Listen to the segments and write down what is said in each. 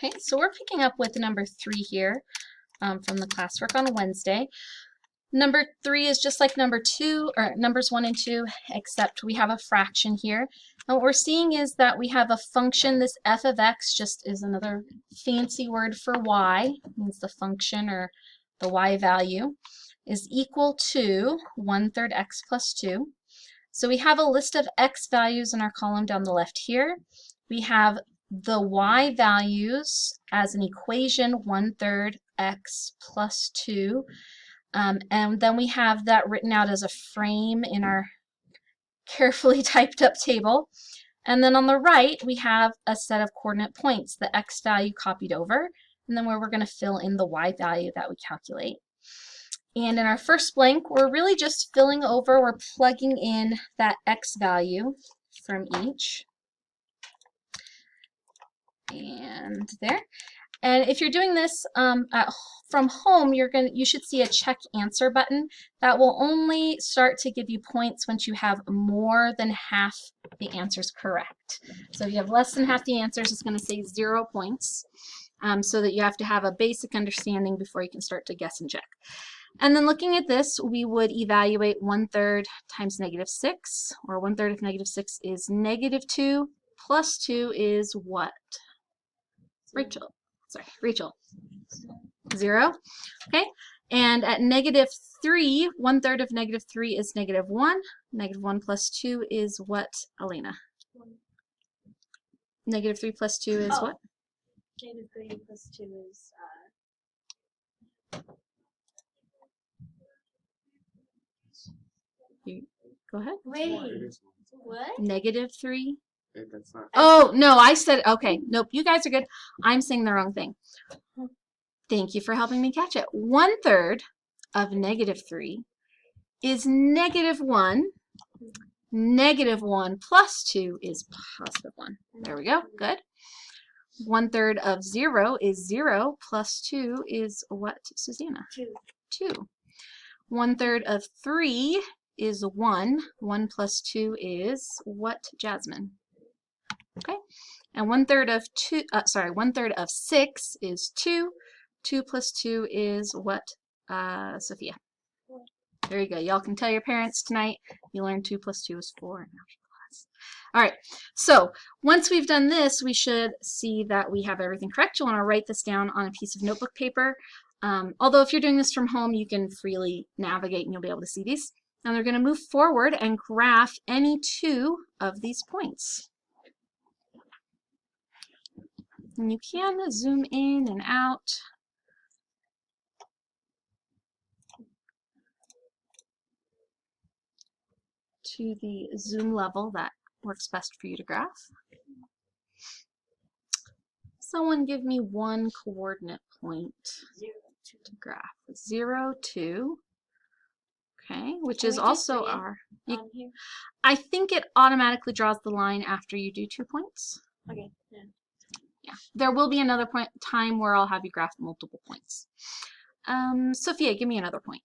Okay, so we're picking up with number 3 here from the classwork on Wednesday. Number 3 is just like number 2, or numbers 1 and 2, except we have a fraction here. And what we're seeing is that we have a function. This f of x just is another fancy word for y. It means the function or the y value is equal to 1/3 x plus 2. So we have a list of x values in our column down the left here. We have the y values as an equation, 1/3 x plus 2. And then we have that written out as a frame in our carefully typed up table. And then on the right, we have a set of coordinate points, the x value copied over, and then where we're going to fill in the y value that we calculate. And in our first blank, we're really just filling over, we're plugging in that x value from each. And there. And if you're doing this from home, you should see a check answer button. That will only start to give you points once you have more than half the answers correct. So if you have less than half the answers, it's going to say 0 points, so that you have to have a basic understanding before you can start to guess and check. And then looking at this, we would evaluate 1/3 times -6, or 1/3 of -6 is -2, plus 2 is what? Rachel. 0. Okay, and at -3, 1/3 of -3 is -1. -1 plus 2 is what, Elena? 3 plus 2 is what? -3 plus 2 is Go ahead. Wait. What? -3. That's not. Oh, no, I said, okay, nope, you guys are good. I'm saying the wrong thing. Thank you for helping me catch it. 1/3 of -3 is -1. -1 plus 2 is +1. There we go, good. 1/3 of 0 is 0, plus 2 is what, Susanna? 2. 1/3 of 3 is 1. 1 plus 2 is what, Jasmine? Okay, and 1/3 of 6 is 2. 2 plus 2 is what, Sophia? 4. There you go. Y'all can tell your parents tonight you learned 2 plus 2 is 4 in algebra class. All right, so once we've done this, we should see that we have everything correct. You'll want to write this down on a piece of notebook paper. Although if you're doing this from home, you can freely navigate and you'll be able to see these. And they're going to move forward and graph any 2 of these points. And you can zoom in and out. To the zoom level that works best for you to graph. Someone give me one coordinate point to graph. 0, 2. Okay, which is also our... I think it automatically draws the line after you do 2 points. Okay, yeah. Yeah, there will be another time where I'll have you graph multiple points. Sophia, give me another point.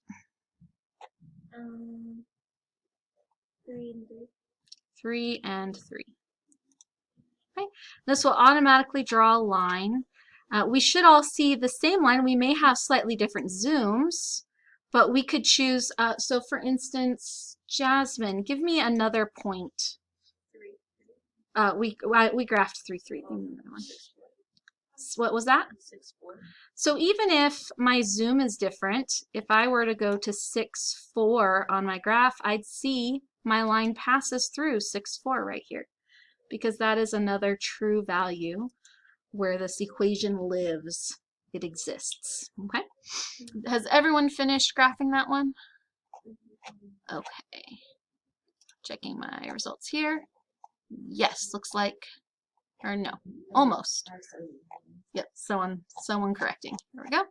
3 and 3. 3 and 3. Okay, this will automatically draw a line. We should all see the same line. We may have slightly different zooms, but we could choose, so for instance, Jasmine, give me another point. 3. We graphed 3, 3. What was that? 6, 4. So even if my zoom is different, if I were to go to 6, 4 on my graph, I'd see my line passes through 6, 4 right here, because that is another true value where this equation lives. It exists. Okay? Has everyone finished graphing that one? Okay. Checking my results here. Yes, looks like, or no, almost. Yep, someone correcting. There we go.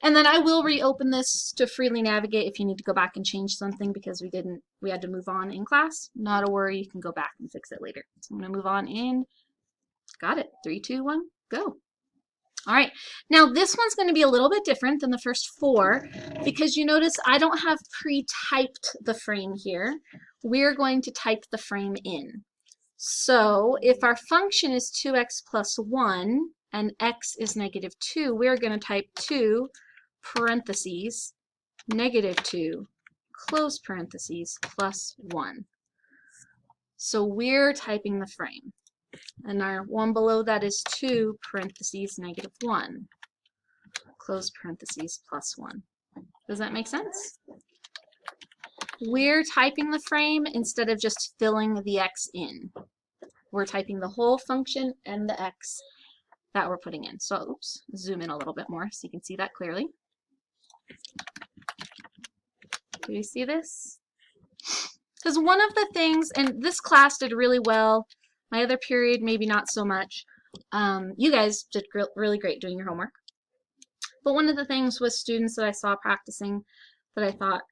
And then I will reopen this to freely navigate if you need to go back and change something because we had to move on in class. Not a worry, you can go back and fix it later. So I'm going to move on in. Got it. 3, 2, 1, go. All right, now this one's going to be a little bit different than the first 4 because you notice I don't have pre-typed the frame here. We're going to type the frame in. So if our function is 2x plus 1 and x is -2, we're going to type 2 parentheses -2 close parentheses plus 1. So we're typing the frame. And our one below that is 2 parentheses -1 close parentheses plus 1. Does that make sense? We're typing the frame instead of just filling the x in. We're typing the whole function and the x that we're putting in. So, oops, zoom in a little bit more so you can see that clearly. Do you see this? Because one of the things, and this class did really well, my other period maybe not so much. You guys did really great doing your homework. But one of the things with students that I saw practicing that I thought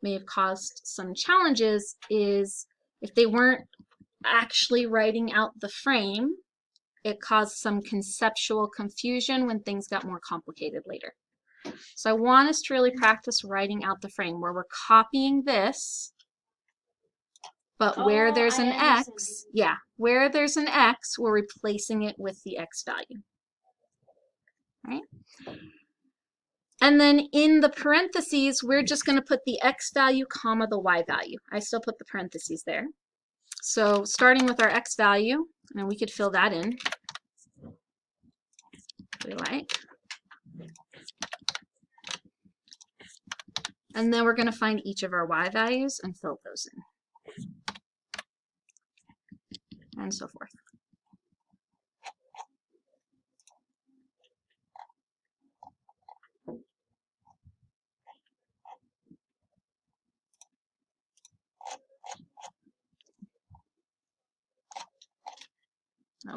may have caused some challenges is if they weren't actually writing out the frame, it caused some conceptual confusion when things got more complicated later. So I want us to really practice writing out the frame where we're copying this, but where there's an x, yeah, where there's an x, we're replacing it with the x value. Right? And then in the parentheses, we're just going to put the x value, comma, the y value. I still put the parentheses there. So starting with our x value, and we could fill that in if we like. And then we're going to find each of our y values and fill those in. And so forth.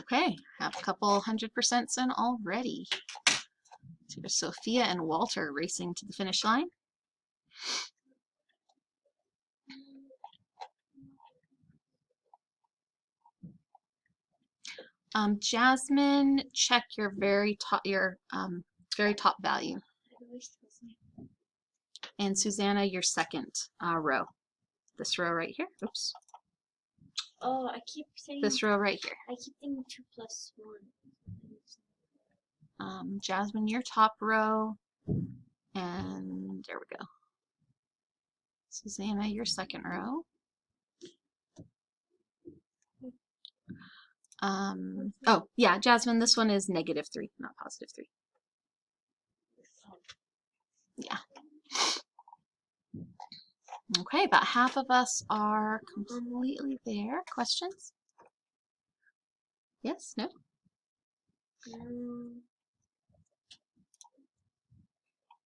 Okay, have a couple 100% in already. So here's Sophia and Walter racing to the finish line. Jasmine, check your very top value. And Susanna, your second row. This row right here. Oops. Oh, I keep saying this row right here. I keep thinking 2 plus 1. Jasmine, your top row. And there we go. Susanna, your second row. Oh, yeah, Jasmine, this one is -3, not +3. Yeah. Okay, about half of us are completely there. Questions? Yes? No?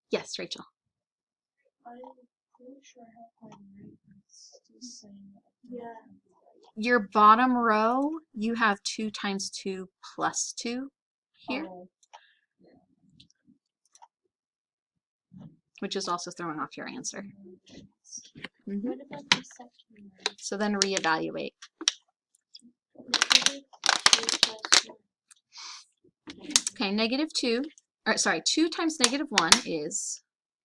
Yes, Rachel. I'm pretty sure I have mine right. It's just saying that. Yeah. Your bottom row, you have 2 times 2 plus 2 here. Oh. Which is also throwing off your answer. What about the second one? So then reevaluate. Okay, -2, or sorry, 2 times -1 is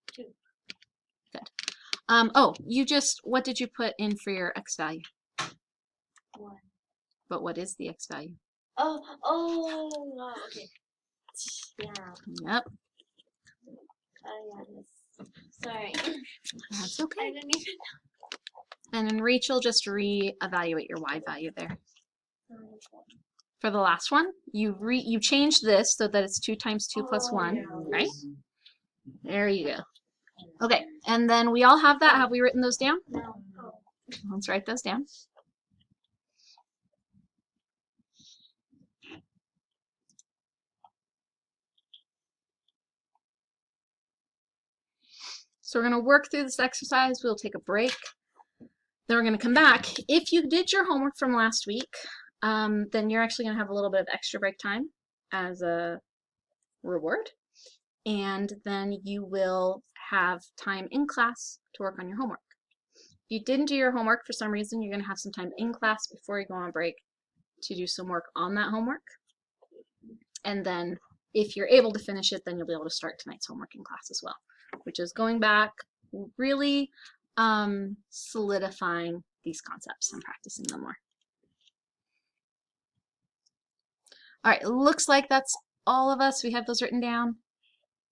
2. Good. Oh, what did you put in for your x value? 1. But what is the x value? Oh, okay. Yeah. Yep. Oh, yeah. Sorry. That's okay. I didn't even know. And then Rachel, just reevaluate your y value there. For the last one, you changed this so that it's 2 times 2 plus 1, yeah. right? There you go. Okay, and then we all have that. Have we written those down? No. Let's write those down. So we're going to work through this exercise. We'll take a break. Then we're going to come back. If you did your homework from last week, then you're actually going to have a little bit of extra break time as a reward. And then you will have time in class to work on your homework. If you didn't do your homework for some reason, you're going to have some time in class before you go on break to do some work on that homework. And then if you're able to finish it, then you'll be able to start tonight's homework in class as well, which is going back, really solidifying these concepts and practicing them more. All right, looks like that's all of us. We have those written down,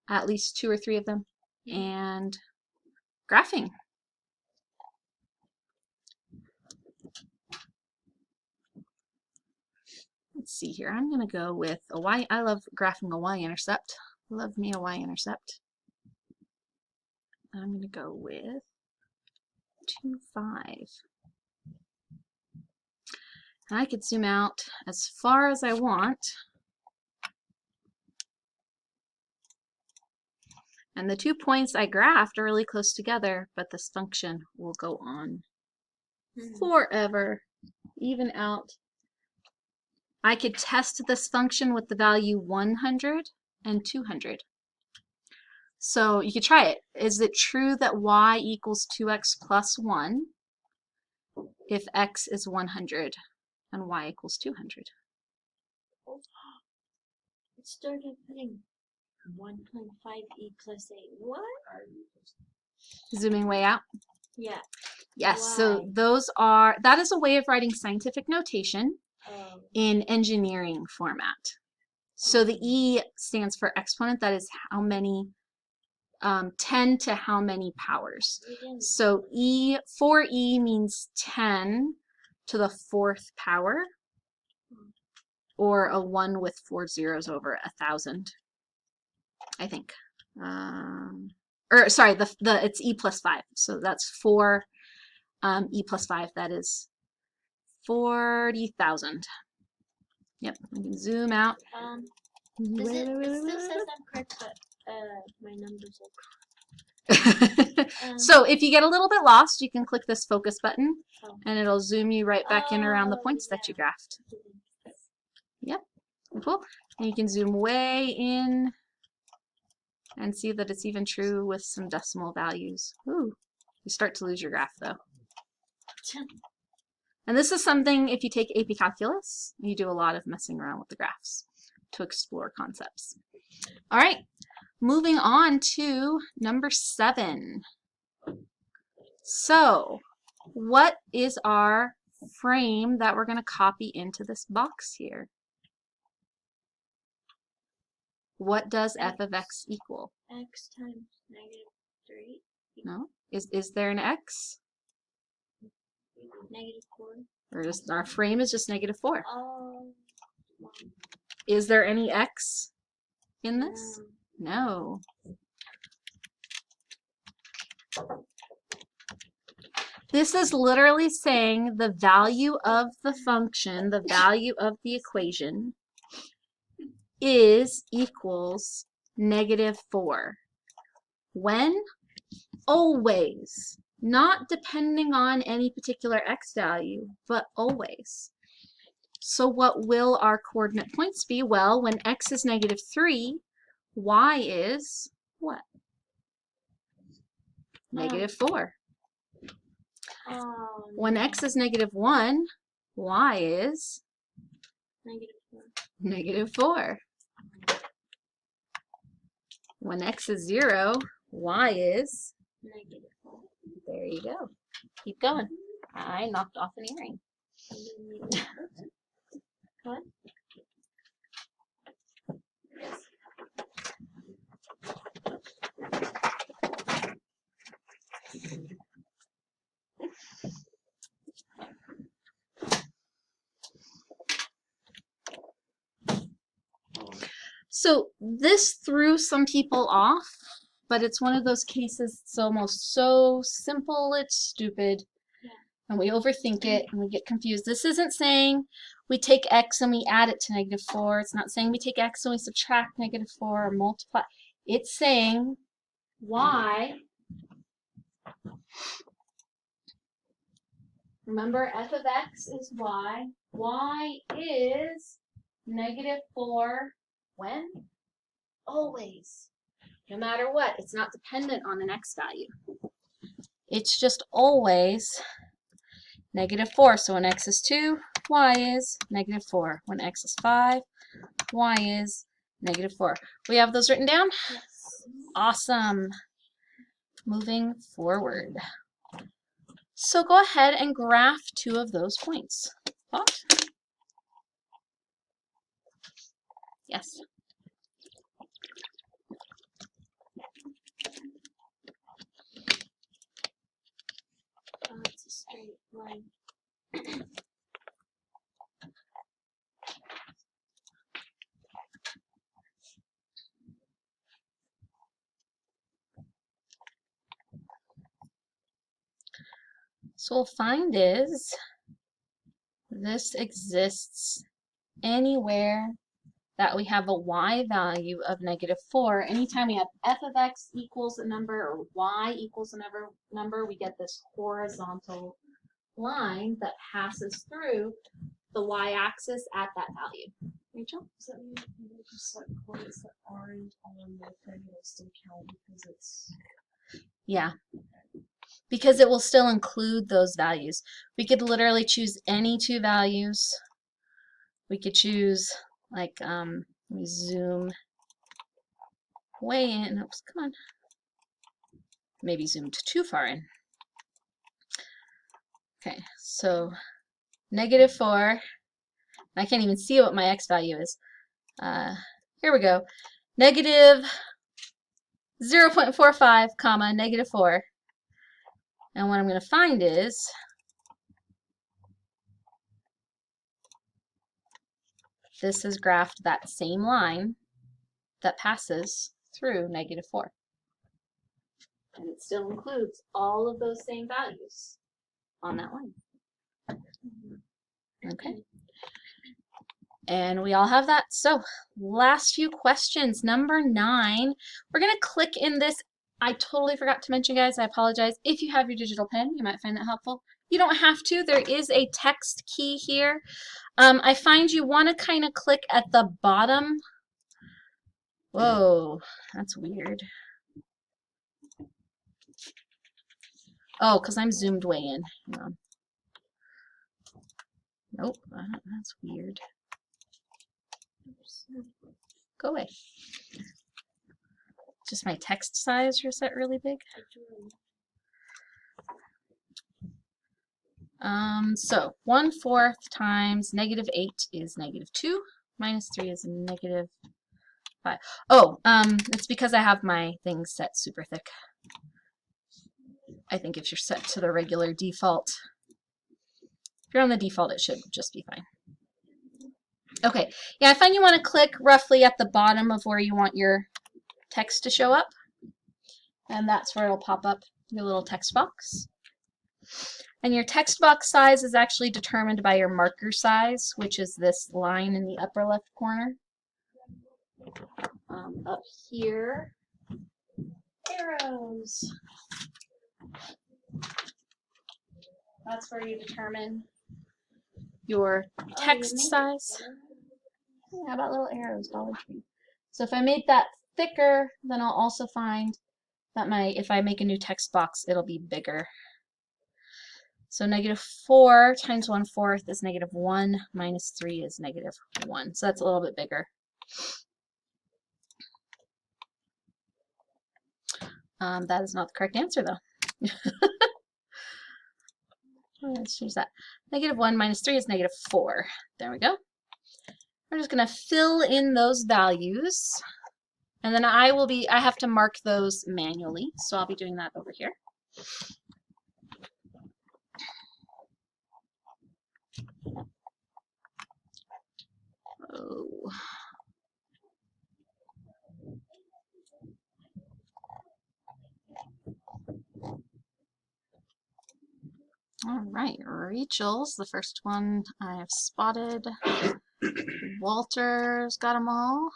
at least 2 or 3 of them, and graphing. Let's see here. I'm going to go with a y. I love graphing a y-intercept. Love me a y-intercept. I'm going to go with 2, 5. And I could zoom out as far as I want. And the 2 points I graphed are really close together, but this function will go on forever, even out. I could test this function with the value 100 and 200. So you could try it. Is it true that y equals 2x plus 1 if x is 100 and y equals 200? It started putting 1.5e plus 8. What? Zooming way out? Yeah. Yes, so Why? that is a way of writing scientific notation in engineering format. So the e stands for exponent, that is how many, 10 to how many powers. So 4e means 10 to the 4th power, or a 1 with 4 zeros over 1,000, I think. Or sorry, it's e plus 5, so that's 4 e plus 5, that is 40,000. Yep, we can zoom out. It still says I'm correct, but my numbers are So if you get a little bit lost, you can click this focus button, and it'll zoom you right back in around the points that you graphed. Yep, cool. And you can zoom way in and see that it's even true with some decimal values. Ooh, you start to lose your graph though. And this is something, if you take AP Calculus, you do a lot of messing around with the graphs to explore concepts. All right, moving on to number 7. So, what is our frame that we're going to copy into this box here? What does f of x equal? X times -3. No? Is there an x? -4. Or just our frame is just -4. Oh. Is there any x in this? No. This is literally saying the value of the function, the value of the equation, is equals -4. When? Always. Not depending on any particular x value, but always. So what will our coordinate points be? Well, when x is -3, y is what? -4. When x is -1, y is -4. When x is 0, y is -4. There you go. Keep going. I knocked off an earring. What? So this threw some people off, but it's one of those cases it's almost so simple it's stupid. And we overthink it and we get confused. This isn't saying we take x and we add it to -4. It's not saying we take x and we subtract -4 or multiply. It's saying y. Remember, f of x is y. Y is -4 when? Always. No matter what. It's not dependent on an x value. It's just always -4. So when x is 2, y is -4. When x is 5, y is -4. We have those written down? Yes. Awesome. Moving forward. So go ahead and graph 2 of those points. Thought? Yes. It's a straight line. So we'll find is this exists anywhere that we have a y value of -4. Anytime we have f of x equals a number or y equals a number, we get this horizontal line that passes through the y-axis at that value. Rachel? Does that mean you would just select points that aren't on the thing will still count because it's Yeah. Because it will still include those values. We could literally choose any two values. We could choose, like, let me zoom way in. Oops, come on. Maybe zoomed too far in. Okay, so -4. I can't even see what my x value is. Here we go. -0.45, comma, -4. And what I'm going to find is this has graphed that same line that passes through -4. And it still includes all of those same values on that line. Okay. And we all have that. So last few questions. Number 9. We're going to click in this. I totally forgot to mention, guys, I apologize. If you have your digital pen, you might find that helpful. You don't have to. There is a text key here. I find you want to kind of click at the bottom. Whoa, that's weird. Oh, because I'm zoomed way in. Hang on. Nope, that's weird. Go away. Just my text size are set really big. So 1/4 times -8 is -2. -3 is -5. Oh, it's because I have my things set super thick. I think if you're set to the regular default, if you're on the default, it should just be fine. Okay, yeah, I find you want to click roughly at the bottom of where you want your text to show up, and that's where it'll pop up your little text box. And your text box size is actually determined by your marker size, which is this line in the upper left corner. Up here, arrows. That's where you determine your text size. How about little arrows, Dollar Tree? So if I make that thicker, then I'll also find that if I make a new text box, it'll be bigger. So -4 times 1/4 is -1, -3 is -1. So that's a little bit bigger. That is not the correct answer, though. Let's change that. -1 -3 is -4. There we go. We're just going to fill in those values. And then I have to mark those manually. So I'll be doing that over here. Oh. All right, Rachel's the first one I have spotted. Walter's got them all.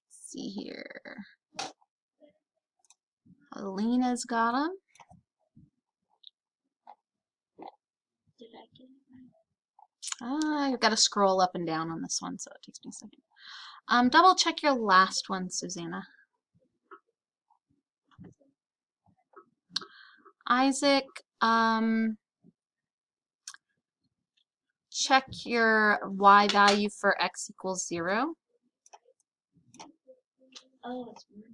Let's see here. Alina's got them. Did I get it? I've got to scroll up and down on this one, so it takes me a second. Double check your last one, Susanna. Isaac, check your y value for x equals 0. Oh, it's weird.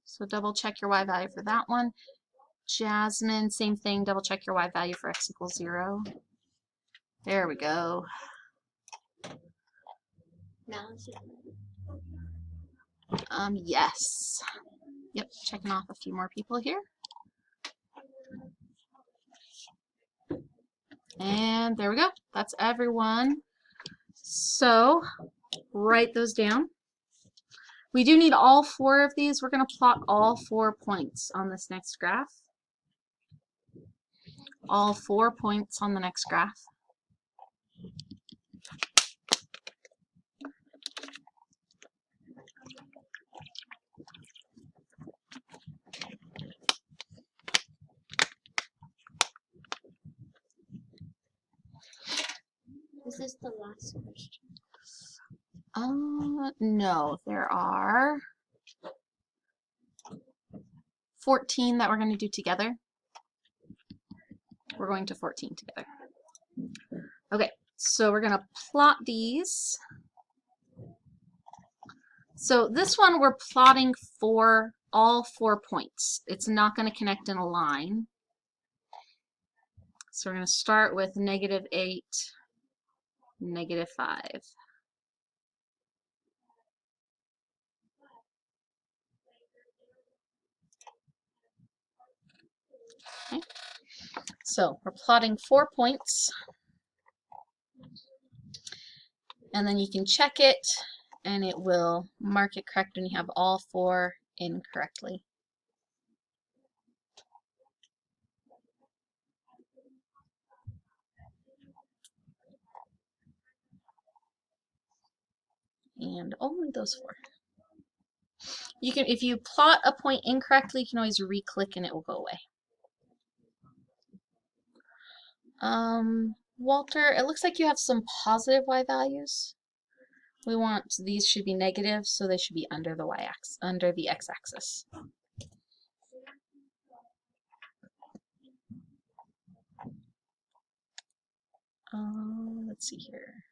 So double check your y value for that one. Jasmine, same thing, double check your y value for x equals 0. There we go. Now it's Yes. Yep, checking off a few more people here. And there we go. That's everyone. So write those down. We do need all 4 of these. We're going to plot all 4 points on this next graph. All 4 points on the next graph. Is this the last question? No, there are 14 that we're going to do together. We're going to 14 together. Okay, so we're going to plot these. So this one we're plotting for all 4 points. It's not going to connect in a line. So we're going to start with -8, -5. Okay. So we're plotting 4 points. And then you can check it, and it will mark it correct when you have all 4 incorrectly. And only those 4. You can, if you plot a point incorrectly, you can always re-click and it will go away. Walter, it looks like you have some positive y values. We want, these should be negative, so they should be under the y-axis, under the x-axis. Let's see here.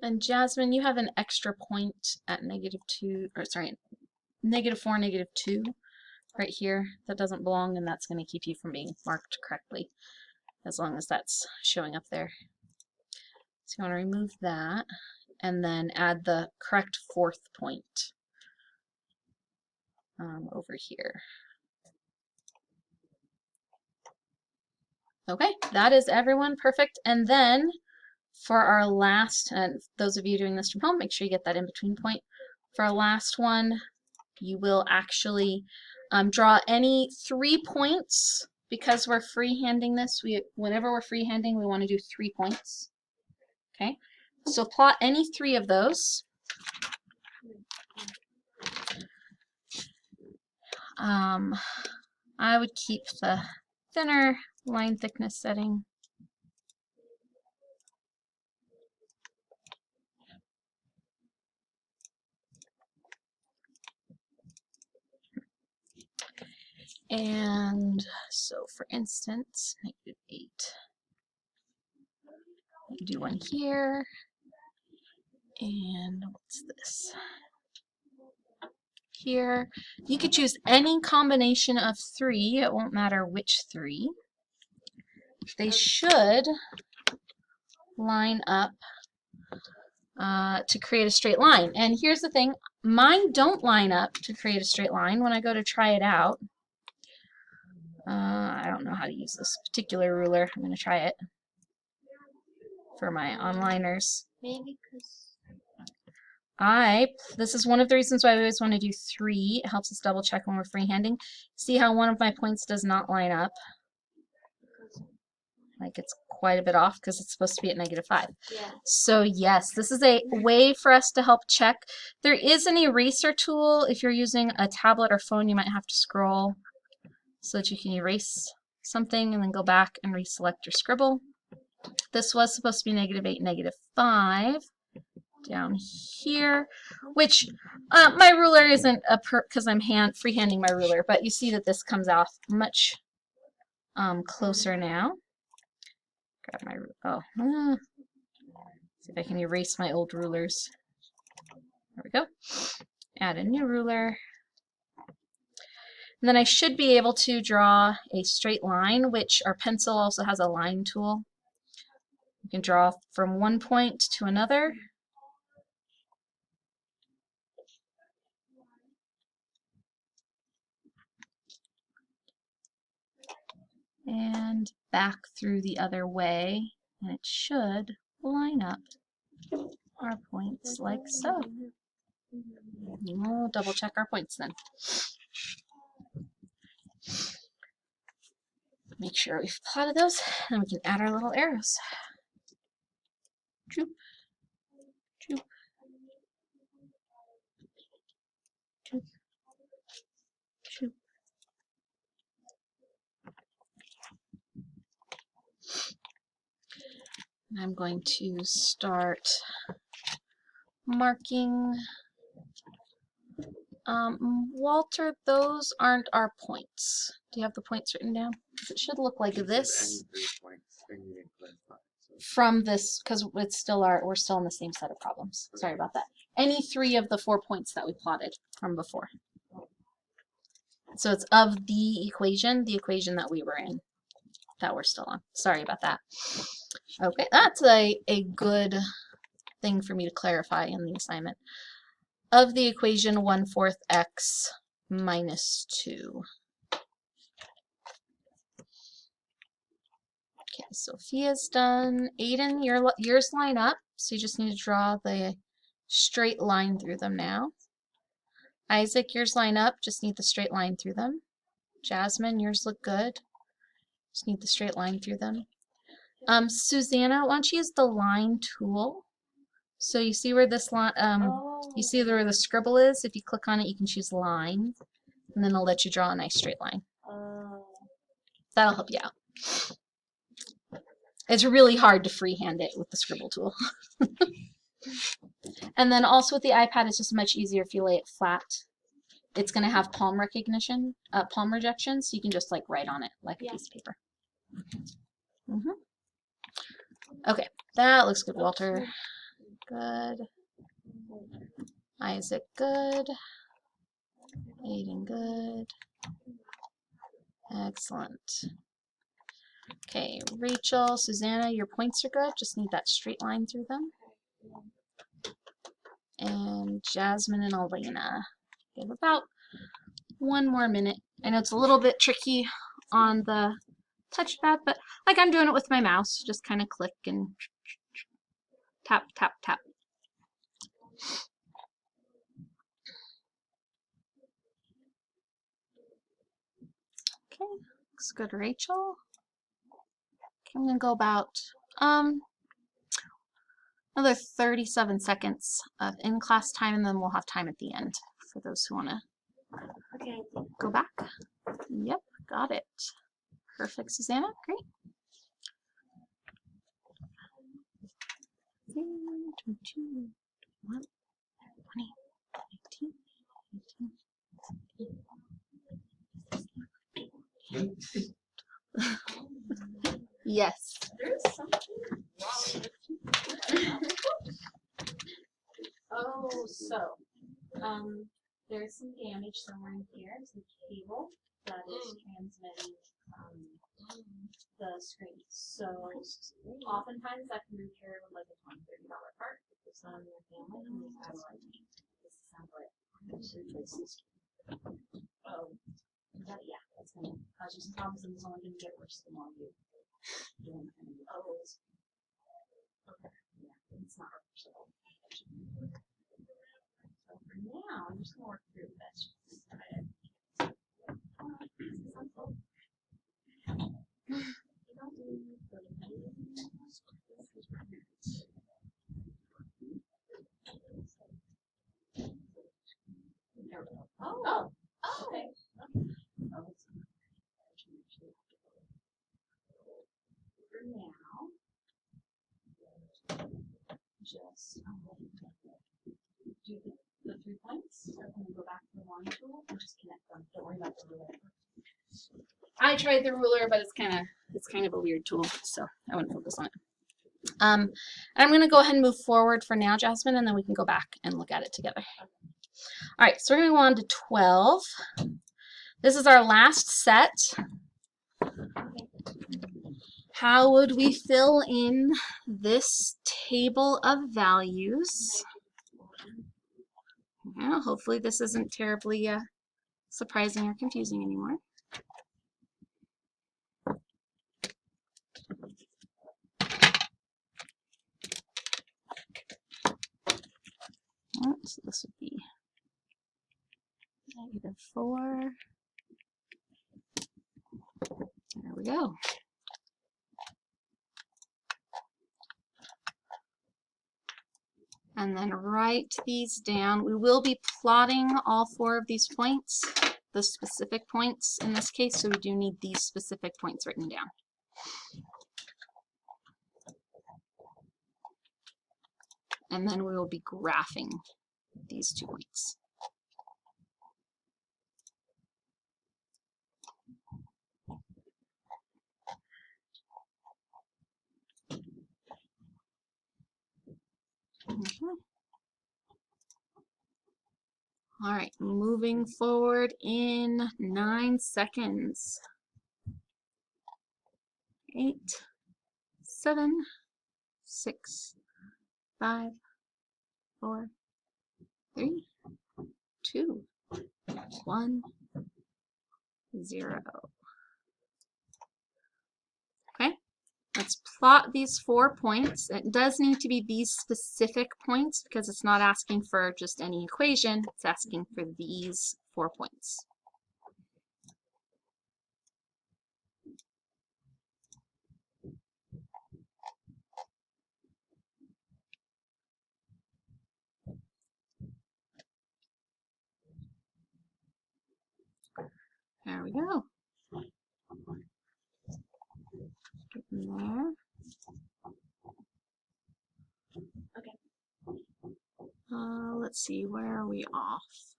And Jasmine, you have an extra point at -2, or sorry, -4, -2 right here. That doesn't belong, and that's going to keep you from being marked correctly, as long as that's showing up there. So you want to remove that, and then add the correct 4th point over here. Okay, that is everyone. Perfect. And then for our last, and those of you doing this from home, make sure you get that in-between point. For our last one, you will actually draw any 3 points. Because we're freehanding this, whenever we're freehanding, we want to do 3 points. Okay, so plot any 3 of those. I would keep the thinner line thickness setting. And so for instance, -8. You do one here. And what's this? Here. You could choose any combination of 3. It won't matter which 3. They should line up to create a straight line. And here's the thing, mine don't line up to create a straight line. When I go to try it out, I don't know how to use this particular ruler. I'm going to try it for my onliners. Maybe because This is one of the reasons why we always want to do 3. It helps us double check when we're freehanding. See how one of my points does not line up? Like it's quite a bit off because it's supposed to be at -5. yeah. So yes, this is a way for us to help check. There is an eraser tool. If you're using a tablet or phone, you might have to scroll so that you can erase something and then go back and reselect your scribble. This was supposed to be -8, -5 down here, which my ruler isn't because I'm freehanding my ruler, but you see that this comes off much closer now. Grab my, see if I can erase my old rulers. There we go. Add a new ruler. And then I should be able to draw a straight line, which our pencil also has a line tool. You can draw from one point to another. And back through the other way, and it should line up our points like so. We'll double check our points then. Make sure we've plotted those, and we can add our little arrows. Choop, choop, choop, choop. And I'm going to start marking. Walter, those aren't our points. Do you have the points written down? It should look like this from this, because it's still we're still in the same set of problems. Sorry about that. Any 3 of the 4 points that we plotted from before. So it's of the equation that we were in, that we're still on. Sorry about that. Okay, that's a good thing for me to clarify in the assignment. Of the equation 1/4 x minus 2. Okay, Sophia's done. Aiden, yours line up, so you just need to draw the straight line through them now. Isaac, yours line up, just need the straight line through them. Jasmine, yours look good. Just need the straight line through them. Susanna, why don't you use the line tool? So you see where this line, you see where the scribble is? If you click on it, you can choose line, and then it'll let you draw a nice straight line. That'll help you out. It's really hard to freehand it with the scribble tool. And then also with the iPad, it's just much easier if you lay it flat. It's going to have palm recognition, palm rejection, so you can just like write on it like a piece of paper. Okay, that looks good, Walter. Good. Isaac, good. Aiden, good. Excellent. Okay, Rachel, Susanna, your points are good. Just need that straight line through them. And Jasmine and Elena. Give about 1 more minute. I know it's a little bit tricky on the touchpad, but like I'm doing it with my mouse. Just kind of click and tap, tap, tap. Okay, looks good, Rachel. Okay, I'm gonna go about another 37 seconds of in-class time, and then we'll have time at the end for those who want to go back. Yep, got it. Perfect, Susanna. Great. 22, 21, 20, 18, 18. Yes. There's something wrong. Oh, so there's some damage somewhere in here. It's the cable that is transmitting the screen. So oftentimes that can repair with like a $20–30 part. If it's not in your family, and this is like this sounds like but yeah, that's gonna cause you some problems, and it's only gonna get worse the more you do it. Okay, yeah, it's not reversible. So for now, I'm just gonna work through the vegetables. Oh, okay. For now, just do the 3 points. I'm going to go back to the line tool and just connect them. Don't worry about the ruler. I tried the ruler, but it's kind of a weird tool, so I wouldn't focus on it. I'm going to go ahead and move forward for now, Jasmine, and then we can go back and look at it together. All right, so we're going to go on to 12. This is our last set. How would we fill in this table of values? Well, hopefully this isn't terribly surprising or confusing anymore. So this would be -4. There we go. And then write these down. We will be plotting all 4 of these points, the specific points in this case, so we do need these specific points written down. And then we will be graphing these 2 points. All right, moving forward in 9 seconds. 8, 7, 6, 5, 4, 3, 2, 1, 0. Okay, let's plot these 4 points. It does need to be these specific points because it's not asking for just any equation, it's asking for these 4 points. There we go. Get in there. Okay. Let's see, where are we off?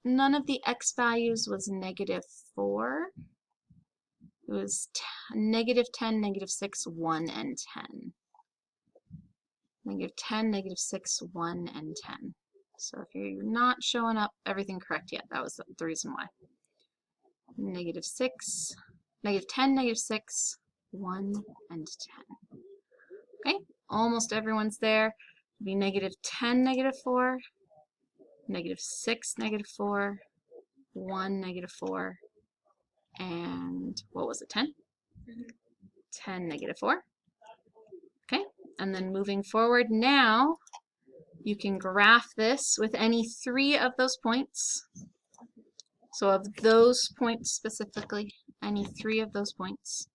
None of the x values was -4. It was -10, -6, 1, and 10. -10, -6, 1, and 10. So if you're not showing up everything correct yet, that was the reason why. -6, -10, -6, 1, and 10. Okay, almost everyone's there. It'd be -10, -4, -6, -4, 1, -4, and what was it, 10? 10, -4. Okay, and then moving forward now, you can graph this with any 3 of those points. So of those points specifically, any 3 of those points.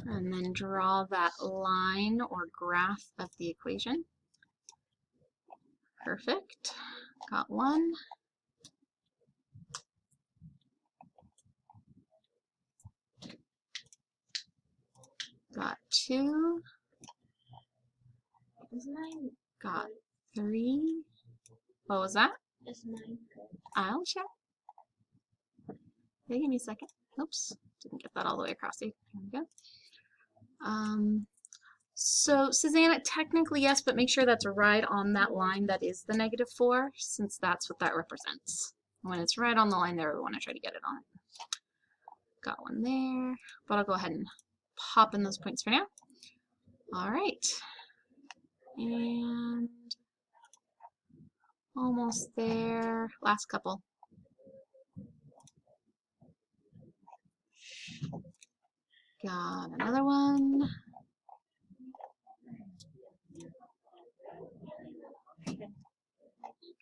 And then draw that line or graph of the equation. Perfect. Got 1. Got 2. Is mine Got 3. What was that? Is mine good? I'll check. Okay, give me a second. Oops, didn't get that all the way across. Here we go. So Susanna, technically yes, but make sure that's right on that line that is the -4, since that's what that represents. When it's right on the line there, we want to try to get it on it. Got 1 there, but I'll go ahead and pop in those points for now. All right, and almost there. Last couple. Got another one.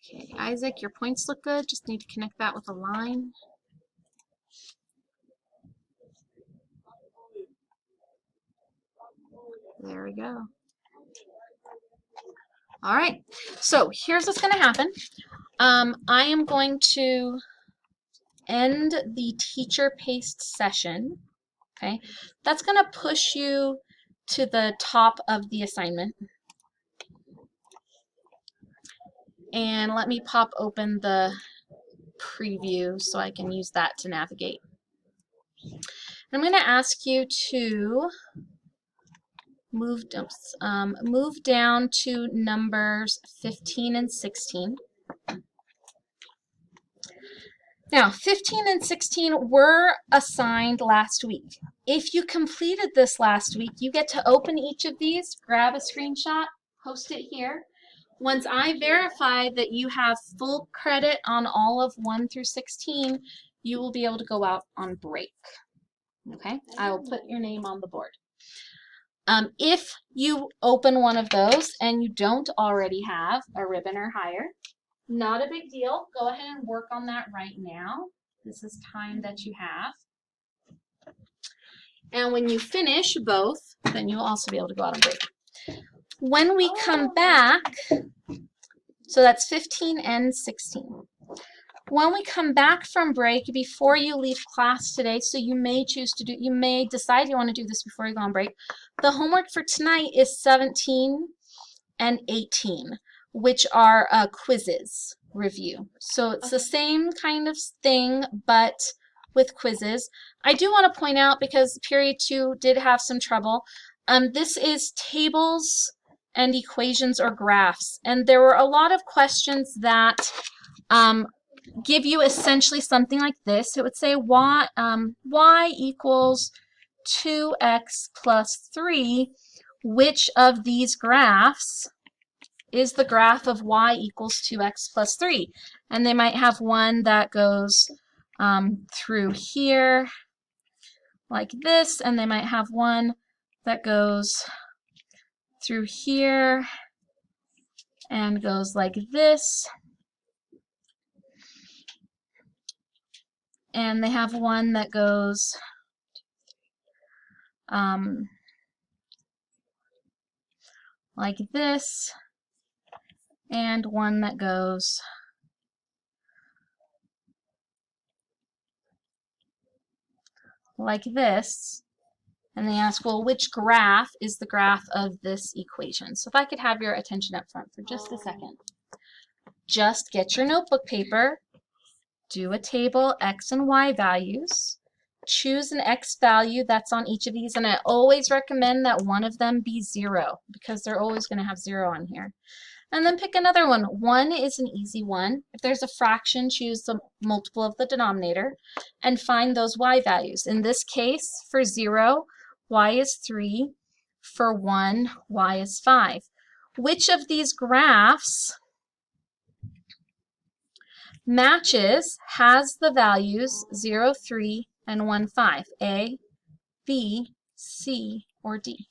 Okay, Isaac, your points look good. Just need to connect that with a line. There we go. All right, so here's what's going to happen. I am going to end the teacher-paced session. Okay, that's going to push you to the top of the assignment. And let me pop open the preview so I can use that to navigate. I'm going to ask you to move down to numbers 15 and 16. Now, 15 and 16 were assigned last week. If you completed this last week, you get to open each of these, grab a screenshot, post it here. Once I verify that you have full credit on all of 1 through 16, you will be able to go out on break. Okay, I will put your name on the board. If you open one of those and you don't already have a ribbon or higher, not a big deal. Go ahead and work on that right now. This is time that you have. And when you finish both, then you'll also be able to go out on break. When we come back, so that's 15 and 16. When we come back from break, before you leave class today, so you may decide you want to do this before you go on break, the homework for tonight is 17 and 18, which are quizzes review. So it's the same kind of thing, but with quizzes. I do want to point out, because period 2 did have some trouble, this is tables and equations or graphs, and there were a lot of questions that give you essentially something like this. It would say y equals 2x plus 3. Which of these graphs is the graph of y equals 2x plus 3? And they might have one that goes through here like this, and they might have one that goes through here and goes like this. And they have one that goes like this, and one that goes like this. And they ask, well, which graph is the graph of this equation? So if I could have your attention up front for just a second. Just get your notebook paper, do a table x and y values, choose an x value that's on each of these, and I always recommend that one of them be 0, because they're always going to have 0 on here. And then pick another one. 1 is an easy one. If there's a fraction, choose the multiple of the denominator and find those y values. In this case, for 0, y is 3. For 1, y is 5. Which of these graphs has the values 0, 3, and 1, 5? A, B, C, or D?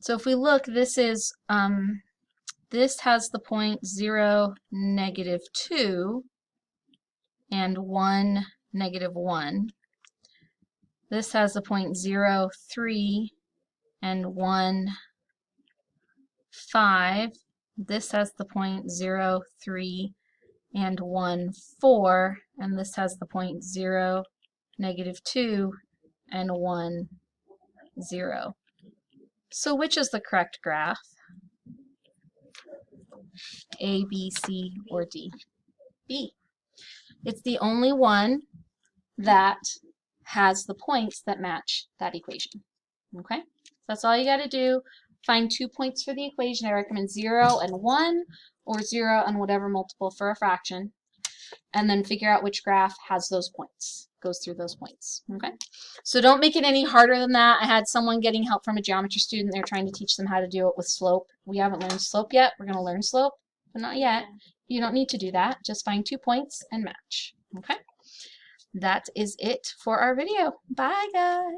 So if we look, this has the point 0, -2, and 1, -1. This has the point 0, 3, and 1, 5. This has the point 0, 3, and 1, 4. And this has the point 0, -2, and 1, 0. So which is the correct graph? A, B, C, or D? B. It's the only one that has the points that match that equation. Okay? That's all you got to do. Find 2 points for the equation. I recommend 0 and 1, or 0 and whatever multiple for a fraction. And then figure out which graph has those points, goes through those points. Okay? So don't make it any harder than that. I had someone getting help from a geometry student. They're trying to teach them how to do it with slope. We haven't learned slope yet. We're going to learn slope, but not yet. You don't need to do that. Just find 2 points and match. Okay? That is it for our video. Bye, guys.